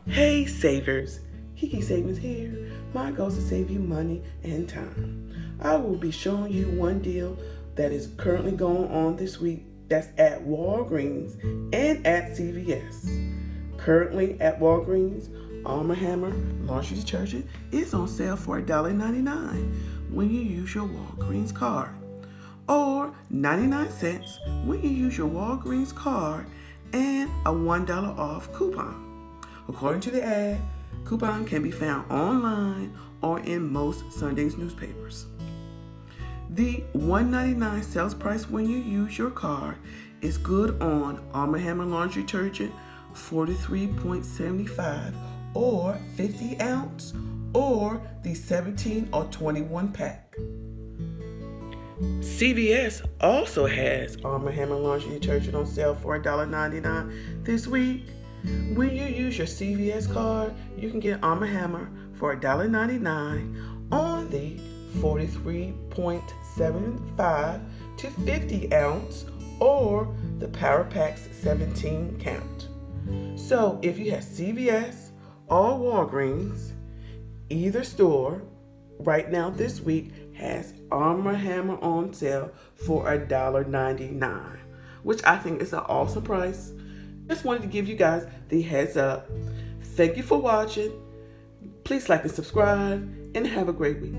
Hey savers, Kiki Savings here. My goal is to save you money and time. I will be showing you one deal that is currently going on this week that's at Walgreens and at CVS. Currently at Walgreens, Arm&Hammer laundry detergent is on sale for $1.99 when you use your Walgreens card, or 99 cents when you use your Walgreens card and a $1 off coupon. According to the ad, coupon can be found online or in most Sunday's newspapers. The $1.99 sales price when you use your card is good on Arm&Hammer laundry detergent 43.75 or 50 ounce or the 17 or 21 pack. CVS also has Arm&Hammer laundry detergent on sale for $1.99 this week. When you use your CVS card, you can get Arm&Hammer for $1.99 on the 43.75 to 50 ounce or the Power Pack's 17 count. So if you have CVS or Walgreens, either store right now this week has Arm&Hammer on sale for $1.99, which I think is an awesome price. Just wanted to give you guys the heads up. Thank you for watching. Please like and subscribe and have a great week.